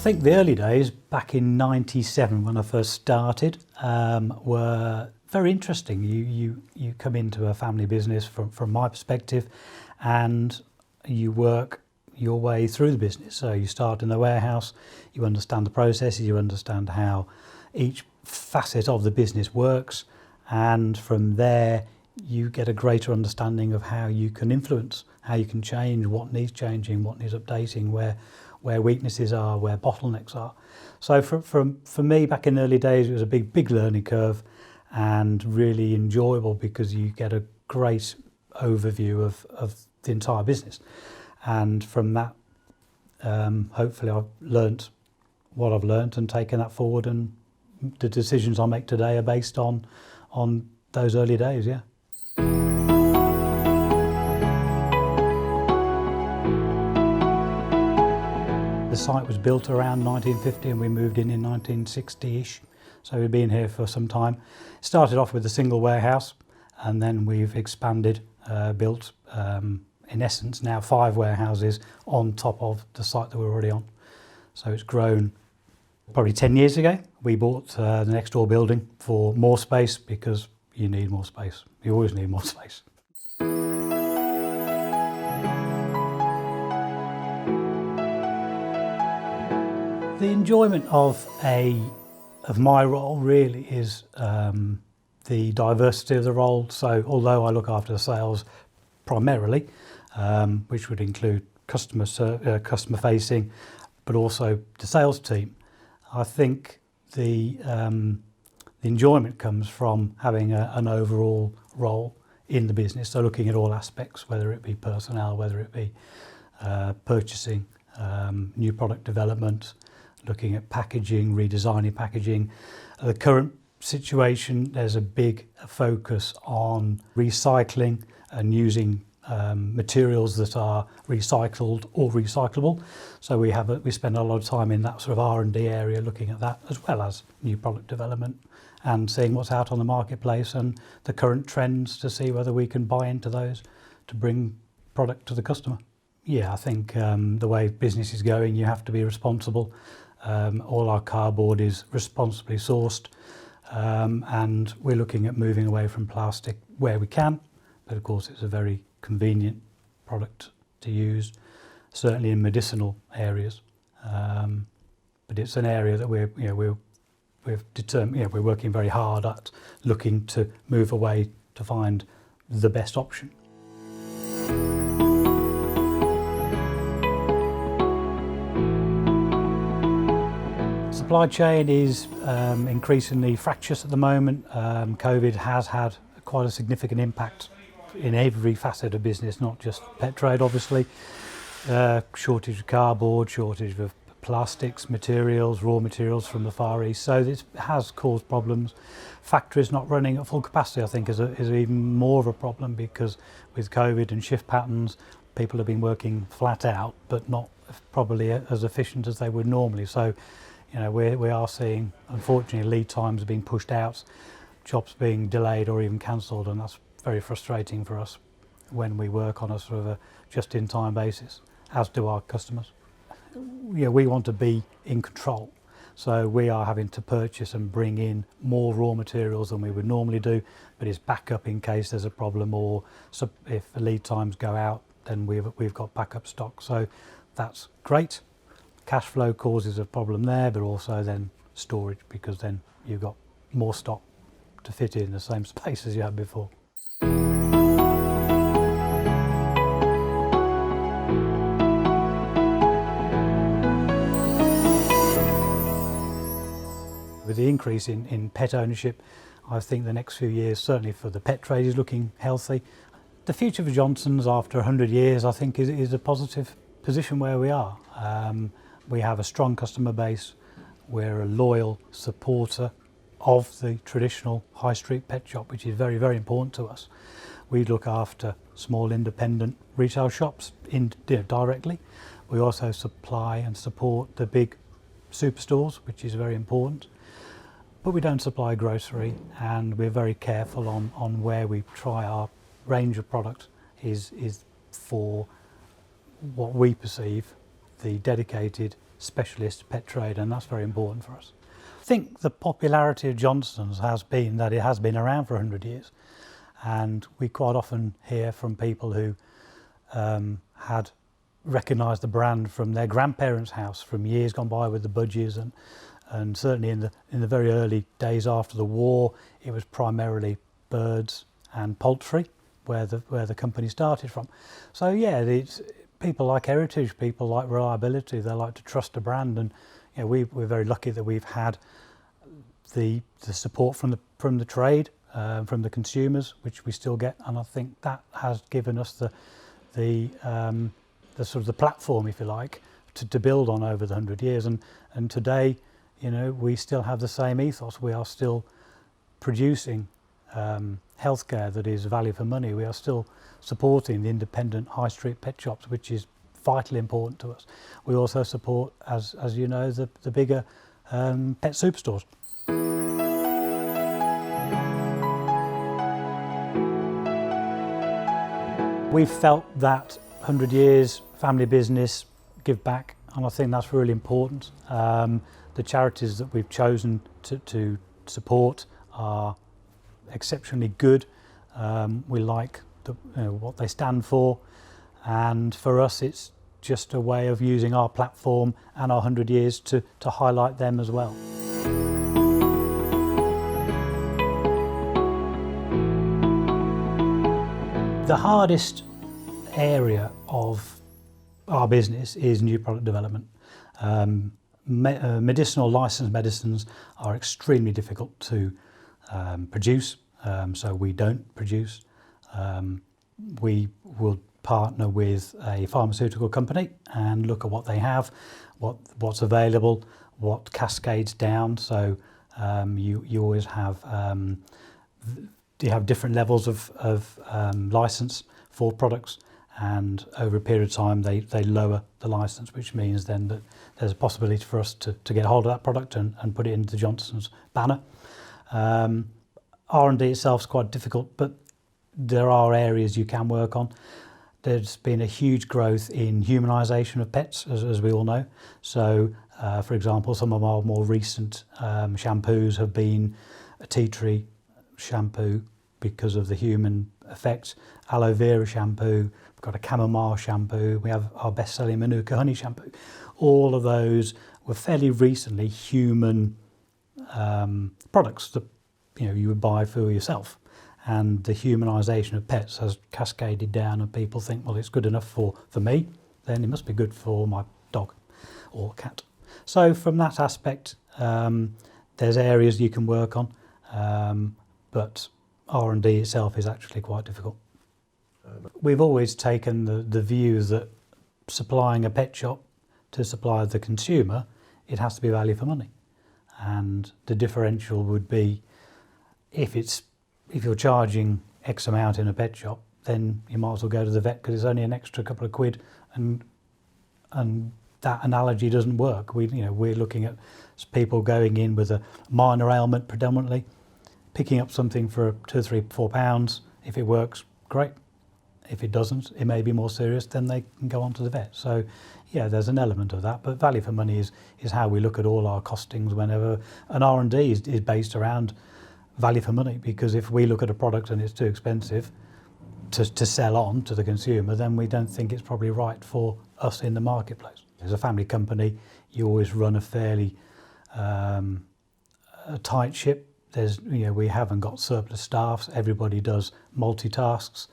think the early days, back in '97 when I first started, were very interesting. You come into a family business from my perspective, and you work your way through the business. So you start in the warehouse, you understand the processes, you understand how each facet of the business works, and from there you get a greater understanding of how you can influence, how you can change, what needs changing, what needs updating, where weaknesses are, where bottlenecks are. So for me, back in the early days, it was a big learning curve and really enjoyable because you get a great overview of the entire business. And from that, hopefully I've learnt what I've learnt and taken that forward, and the decisions I make today are based on those early days, yeah. The site was built around 1950 and we moved in 1960-ish. So we've been here for some time. Started off with a single warehouse and then we've expanded, built in essence now 5 warehouses on top of the site that we're already on. So it's grown. Probably 10 years ago, we bought the next door building for more space because you need more space. You always need more space. The enjoyment of my role really is the diversity of the role. So although I look after the sales primarily, which would include customer facing, but also the sales team, I think the enjoyment comes from having an overall role in the business. So looking at all aspects, whether it be personnel, whether it be purchasing, new product development, looking at packaging, redesigning packaging. The current situation, there's a big focus on recycling and using materials that are recycled or recyclable. So we spend a lot of time in that sort of R&D area looking at that, as well as new product development and seeing what's out on the marketplace and the current trends to see whether we can buy into those to bring product to the customer. Yeah, I think the way business is going, you have to be responsible. All our cardboard is responsibly sourced, and we're looking at moving away from plastic where we can, but of course it's a very convenient product to use, certainly in medicinal areas. But it's an area that we've determined, we're working very hard at looking to move away to find the best option. Supply chain is increasingly fractious at the moment. COVID has had quite a significant impact in every facet of business, not just pet trade obviously. Shortage of cardboard, shortage of plastics, materials, raw materials from the Far East. So this has caused problems. Factories not running at full capacity I think is even more of a problem, because with COVID and shift patterns, people have been working flat out but not probably as efficient as they would normally. So we are seeing, unfortunately, lead times being pushed out, jobs being delayed or even cancelled, and that's very frustrating for us when we work on a sort of a just-in-time basis, as do our customers. We want to be in control, so we are having to purchase and bring in more raw materials than we would normally do, but it's backup in case there's a problem, or if the lead times go out, then we've got backup stock. So that's great. Cash flow causes a problem there, but also then storage, because then you've got more stock to fit in the same space as you had before. With the increase in pet ownership, I think the next few years, certainly for the pet trade, is looking healthy. The future for Johnson's after 100 years, I think, is a positive position where we are. We have a strong customer base. We're a loyal supporter of the traditional high street pet shop, which is very, very important to us. We look after small independent retail shops directly. We also supply and support the big superstores, which is very important. But we don't supply grocery, and we're very careful on where we try our range of product is for what we perceive the dedicated specialist pet trade, and that's very important for us. I think the popularity of Johnston's has been that it has been around for 100 years, and we quite often hear from people who had recognised the brand from their grandparents' house from years gone by with the budgies, and certainly in the very early days after the war, it was primarily birds and poultry where the company started from. So yeah, it's people like heritage, people like reliability. They like to trust a brand, and you know, we're very lucky that we've had the support from the trade, from the consumers, which we still get, and I think that has given us the sort of the platform, if you like, to build on over the 100 years. And today, you know, we still have the same ethos. We are still producing healthcare that is value for money. We are still supporting the independent high street pet shops, which is vitally important to us. We also support, as you know, the bigger pet superstores. We've felt that 100 years family business, give back, and I think that's really important. The charities that we've chosen to support are exceptionally good. We like what they stand for, and for us it's just a way of using our platform and our 100 years to highlight them as well. The hardest area of our business is new product development. Medicinal licensed medicines are extremely difficult to produce, so we don't produce. We will partner with a pharmaceutical company and look at what they have, what's available, what cascades down. So you always have different levels of license for products, and over a period of time they lower the license, which means then that there's a possibility for us to get hold of that product and put it into the Johnston's banner. R&D itself is quite difficult, but there are areas you can work on. There's been a huge growth in humanisation of pets, as we all know. So, for example, some of our more recent shampoos have been a tea tree shampoo because of the human effects, aloe vera shampoo, we've got a chamomile shampoo, we have our best-selling Manuka honey shampoo. All of those were fairly recently human products that you would buy for yourself, and the humanisation of pets has cascaded down, and people think, well, it's good enough for me, then it must be good for my dog or cat. So from that aspect, there's areas you can work on, but R&D itself is actually quite difficult. We've always taken the view that supplying a pet shop to supply the consumer, it has to be value for money, and the differential would be if you're charging X amount in a pet shop, then you might as well go to the vet because it's only an extra couple of quid, and that analogy doesn't work. We're looking at people going in with a minor ailment predominantly, picking up something for £2, £3, £4. If it works, great. If it doesn't, it may be more serious, then they can go on to the vet. So yeah, there's an element of that, but value for money is how we look at all our costings whenever, and R&D is based around value for money, because if we look at a product and it's too expensive to sell on to the consumer, then we don't think it's probably right for us in the marketplace. As a family company, you always run a fairly a tight ship. We haven't got surplus staffs, everybody does multitasks,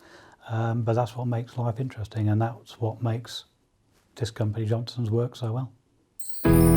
but that's what makes life interesting, and that's what makes this company Johnston's work so well.